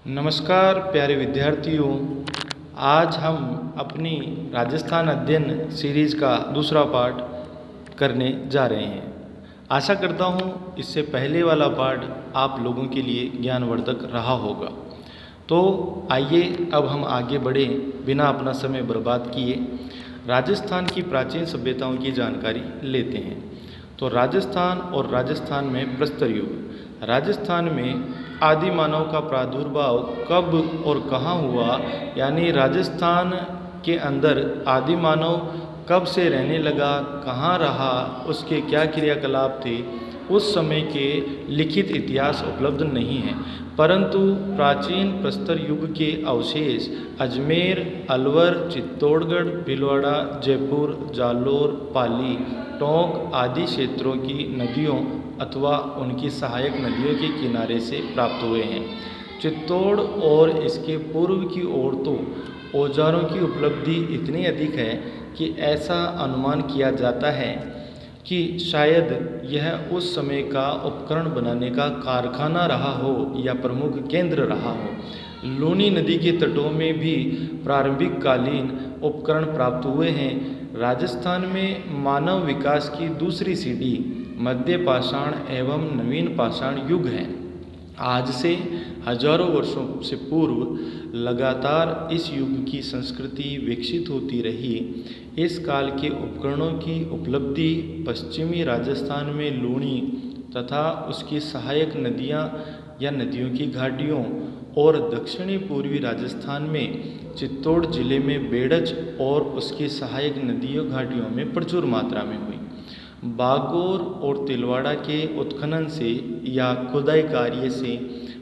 नमस्कार प्यारे विद्यार्थियों। आज हम अपनी राजस्थान अध्ययन सीरीज़ का दूसरा पार्ट करने जा रहे हैं। आशा करता हूँ इससे पहले वाला पार्ट आप लोगों के लिए ज्ञानवर्धक रहा होगा। तो आइए अब हम आगे बढ़ें बिना अपना समय बर्बाद किए, राजस्थान की प्राचीन सभ्यताओं की जानकारी लेते हैं। तो राजस्थान और राजस्थान में प्रस्तर युग। राजस्थान में आदि मानव का प्रादुर्भाव कब और कहाँ हुआ, यानी राजस्थान के अंदर आदि मानव कब से रहने लगा, कहाँ रहा, उसके क्या क्रियाकलाप थे, उस समय के लिखित इतिहास उपलब्ध नहीं है। परंतु प्राचीन प्रस्तर युग के अवशेष अजमेर, अलवर, चित्तौड़गढ़, भीलवाड़ा, जयपुर, जालोर, पाली, टोंक आदि क्षेत्रों की नदियों अथवा उनकी सहायक नदियों के किनारे से प्राप्त हुए हैं। चित्तौड़ और इसके पूर्व की ओर तो औजारों की उपलब्धि इतनी अधिक है कि ऐसा अनुमान किया जाता है कि शायद यह उस समय का उपकरण बनाने का कारखाना रहा हो या प्रमुख केंद्र रहा हो। लूनी नदी के तटों में भी प्रारंभिक कालीन उपकरण प्राप्त हुए हैं। राजस्थान में मानव विकास की दूसरी सीढ़ी मध्य पाषाण एवं नवीन पाषाण युग है। आज से हजारों वर्षों से पूर्व लगातार इस युग की संस्कृति विकसित होती रही। इस काल के उपकरणों की उपलब्धि पश्चिमी राजस्थान में लूणी तथा उसकी सहायक नदियाँ या नदियों की घाटियों और दक्षिणी पूर्वी राजस्थान में चित्तौड़ जिले में बेड़च और उसकी सहायक नदियों घाटियों में प्रचुर मात्रा में हुई। बागोर और तिलवाड़ा के उत्खनन से या खुदाई कार्य से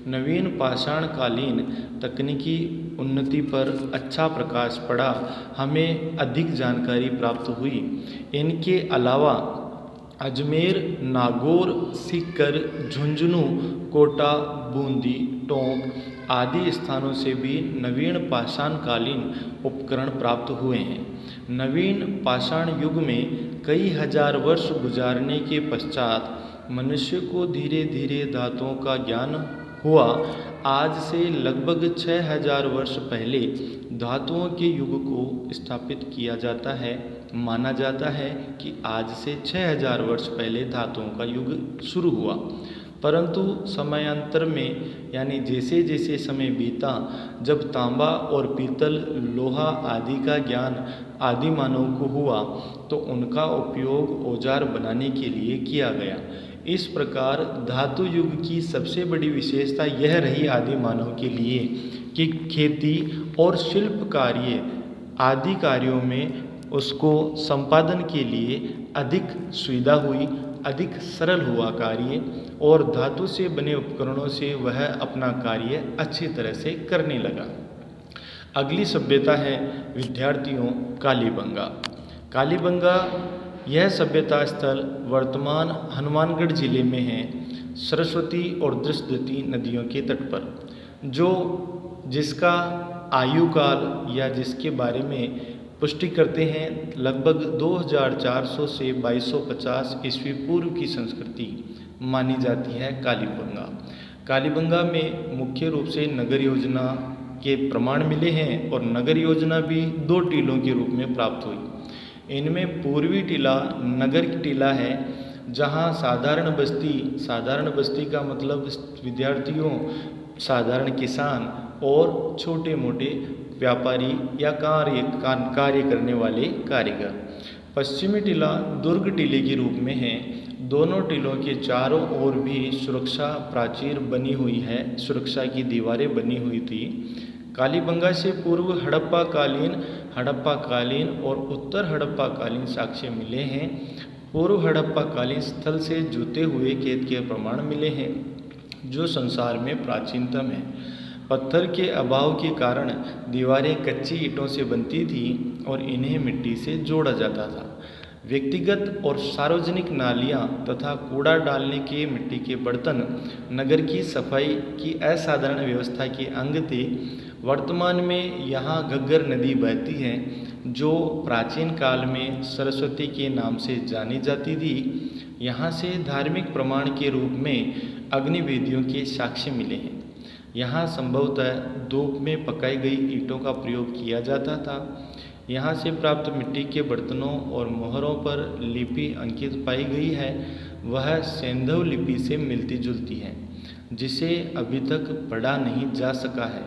नवीन पाषाण कालीन तकनीकी उन्नति पर अच्छा प्रकाश पड़ा, हमें अधिक जानकारी प्राप्त हुई। इनके अलावा अजमेर, नागौर, सीकर, झुंझुनू, कोटा, बूंदी, टोंक आदि स्थानों से भी नवीन पाषाण कालीन उपकरण प्राप्त हुए हैं। नवीन पाषाण युग में कई हजार वर्ष गुजारने के पश्चात मनुष्य को धीरे धीरे धातुओं का ज्ञान हुआ। आज से लगभग 6000 वर्ष पहले धातुओं के युग को स्थापित किया जाता है। माना जाता है कि आज से 6000 वर्ष पहले धातुओं का युग शुरू हुआ, परंतु समयांतर में यानी जैसे जैसे समय बीता, जब तांबा और पीतल, लोहा आदि का ज्ञान आदि मानव को हुआ तो उनका उपयोग औजार बनाने के लिए किया गया। इस प्रकार धातु युग की सबसे बड़ी विशेषता यह रही आदि मानव के लिए कि खेती और शिल्प कार्य आदि कार्यों में उसको संपादन के लिए अधिक सुविधा हुई, अधिक सरल हुआ कार्य, और धातु से बने उपकरणों से वह अपना कार्य अच्छी तरह से करने लगा। अगली सभ्यता है विद्यार्थियों कालीबंगा। कालीबंगा यह सभ्यता स्थल वर्तमान हनुमानगढ़ जिले में है, सरस्वती और दृष्टि नदियों के तट पर, जिसका आयुकाल या जिसके बारे में पुष्टि करते हैं लगभग 2400 से 2250 ईस्वी पूर्व की संस्कृति मानी जाती है कालीबंगा। कालीबंगा में मुख्य रूप से नगर योजना के प्रमाण मिले हैं और नगर योजना भी 2 टीलों के रूप में प्राप्त हुई। इनमें पूर्वी टीला नगर टीला है, जहां साधारण बस्ती का मतलब विद्यार्थियों, साधारण किसान और छोटे मोटे व्यापारी या कार्य करने वाले कारीगर। पश्चिमी टीला दुर्ग टीले के रूप में है। दोनों टीलों के चारों ओर भी सुरक्षा प्राचीर बनी हुई है, सुरक्षा की दीवारें बनी हुई थी। कालीबंगा से पूर्व हड़प्पा कालीन और उत्तर हड़प्पा कालीन साक्ष्य मिले हैं। पूर्व हड़प्पा कालीन स्थल से जुते हुए खेत के प्रमाण मिले हैं, जो संसार में प्राचीनतम है। पत्थर के अभाव के कारण दीवारें कच्ची ईंटों से बनती थीं और इन्हें मिट्टी से जोड़ा जाता था। व्यक्तिगत और सार्वजनिक नालियाँ तथा कूड़ा डालने के मिट्टी के बर्तन नगर की सफाई की असाधारण व्यवस्था के अंग थे। वर्तमान में यहाँ घग्गर नदी बहती है, जो प्राचीन काल में सरस्वती के नाम से जानी जाती थी। यहाँ से धार्मिक प्रमाण के रूप में अग्निवेदियों के साक्ष्य मिले हैं। यहाँ संभवतः धूप में पकाई गई ईंटों का प्रयोग किया जाता था। यहाँ से प्राप्त मिट्टी के बर्तनों और मोहरों पर लिपि अंकित पाई गई है, वह सैंधव लिपि से मिलती जुलती है, जिसे अभी तक पढ़ा नहीं जा सका है।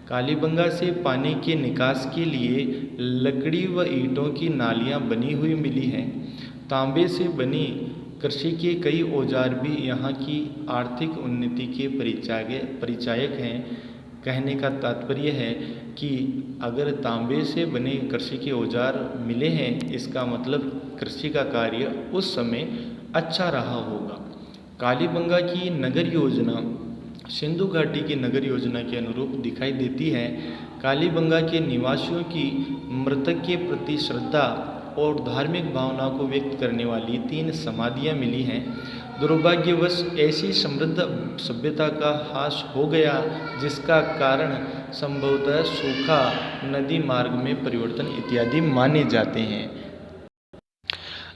कालीबंगा से पानी के निकास के लिए लकड़ी व ईंटों की नालियाँ बनी हुई मिली हैं। तांबे से बनी कृषि के कई औजार भी यहाँ की आर्थिक उन्नति के परिचायक हैं। कहने का तात्पर्य है कि अगर तांबे से बने कृषि के औजार मिले हैं, इसका मतलब कृषि का कार्य उस समय अच्छा रहा होगा। कालीबंगा की नगर योजना सिंधु घाटी की नगर योजना के अनुरूप दिखाई देती है। कालीबंगा के निवासियों की मृतक के प्रति श्रद्धा और धार्मिक भावना को व्यक्त करने वाली 3 समाधियाँ मिली हैं। दुर्भाग्यवश ऐसी समृद्ध सभ्यता का ह्रास हो गया, जिसका कारण संभवतः सूखा, नदी मार्ग में परिवर्तन इत्यादि माने जाते हैं।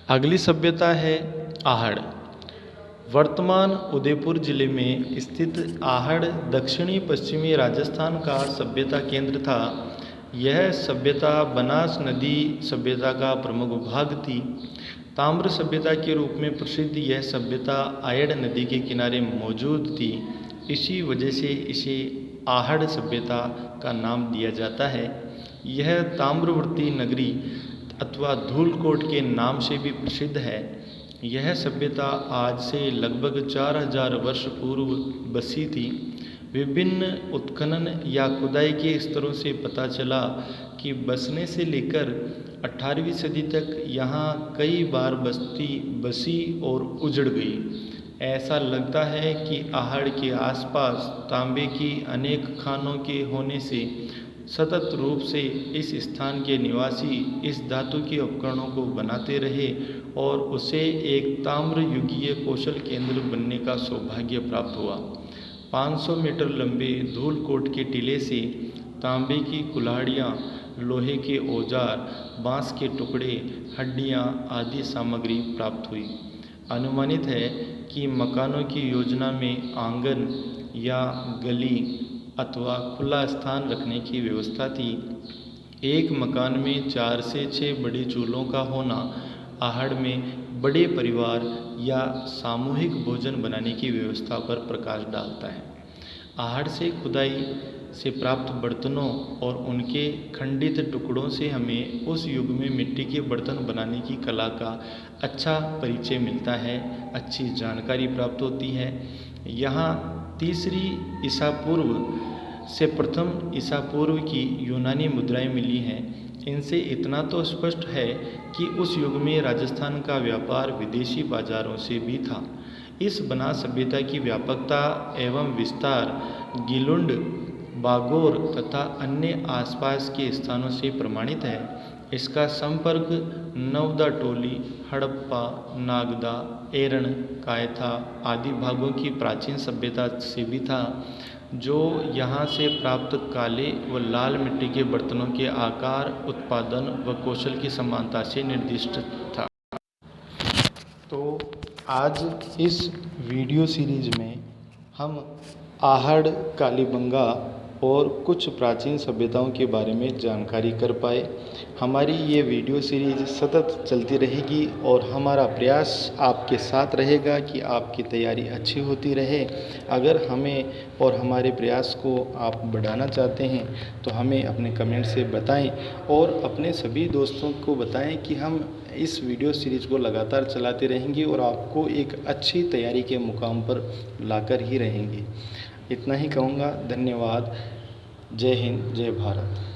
अगली सभ्यता है आहड़। वर्तमान उदयपुर जिले में स्थित आहड़ दक्षिणी पश्चिमी राजस्थान का सभ्यता केंद्र था। यह सभ्यता बनास नदी सभ्यता का प्रमुख भाग थी। ताम्र सभ्यता के रूप में प्रसिद्ध यह सभ्यता आयड़ नदी के किनारे मौजूद थी। इसी वजह से इसे आहड़ सभ्यता का नाम दिया जाता है। यह ताम्रवर्ती नगरी अथवा धूलकोट के नाम से भी प्रसिद्ध है। यह सभ्यता आज से लगभग 4000 वर्ष पूर्व बसी थी। विभिन्न उत्खनन या खुदाई के स्तरों से पता चला कि बसने से लेकर 18वीं सदी तक यहाँ कई बार बस्ती बसी और उजड़ गई। ऐसा लगता है कि आहड़ के आसपास तांबे की अनेक खानों के होने से सतत रूप से इस स्थान के निवासी इस धातु के उपकरणों को बनाते रहे और उसे एक ताम्र युगीय कौशल केंद्र बनने का सौभाग्य प्राप्त हुआ। 500 मीटर लंबे धूलकोट के टीले से तांबे की कुल्हाड़ियाँ, लोहे के औजार, बांस के टुकड़े, हड्डियाँ आदि सामग्री प्राप्त हुई। अनुमानित है कि मकानों की योजना में आंगन या गली अथवा खुला स्थान रखने की व्यवस्था थी। एक मकान में 4 से 6 बड़े चूल्हों का होना आहड़ में बड़े परिवार या सामूहिक भोजन बनाने की व्यवस्था पर प्रकाश डालता है। आहड़ से खुदाई से प्राप्त बर्तनों और उनके खंडित टुकड़ों से हमें उस युग में मिट्टी के बर्तन बनाने की कला का अच्छा परिचय मिलता है, अच्छी जानकारी प्राप्त होती है। यहाँ 3री ईसा पूर्व से प्रथम ईसा पूर्व की यूनानी मुद्राएं मिली हैं। इनसे इतना तो स्पष्ट है कि उस युग में राजस्थान का व्यापार विदेशी बाजारों से भी था। इस बनास सभ्यता की व्यापकता एवं विस्तार गिलुंड, बागोर तथा अन्य आसपास के स्थानों से प्रमाणित है। इसका संपर्क नवदा टोली, हड़प्पा, नागदा, एरण, कायथा आदि भागों की प्राचीन सभ्यता से भी था, जो यहाँ से प्राप्त काले व लाल मिट्टी के बर्तनों के आकार, उत्पादन व कौशल की समानता से निर्दिष्ट था। तो आज इस वीडियो सीरीज में हम आहड़, कालीबंगा और कुछ प्राचीन सभ्यताओं के बारे में जानकारी कर पाए। हमारी ये वीडियो सीरीज सतत चलती रहेगी और हमारा प्रयास आपके साथ रहेगा कि आपकी तैयारी अच्छी होती रहे। अगर हमें और हमारे प्रयास को आप बढ़ाना चाहते हैं तो हमें अपने कमेंट से बताएं और अपने सभी दोस्तों को बताएं कि हम इस वीडियो सीरीज को लगातार चलाते रहेंगे और आपको एक अच्छी तैयारी के मुकाम पर लाकर ही रहेंगे। इतना ही कहूँगा। धन्यवाद। जय हिंद, जय भारत।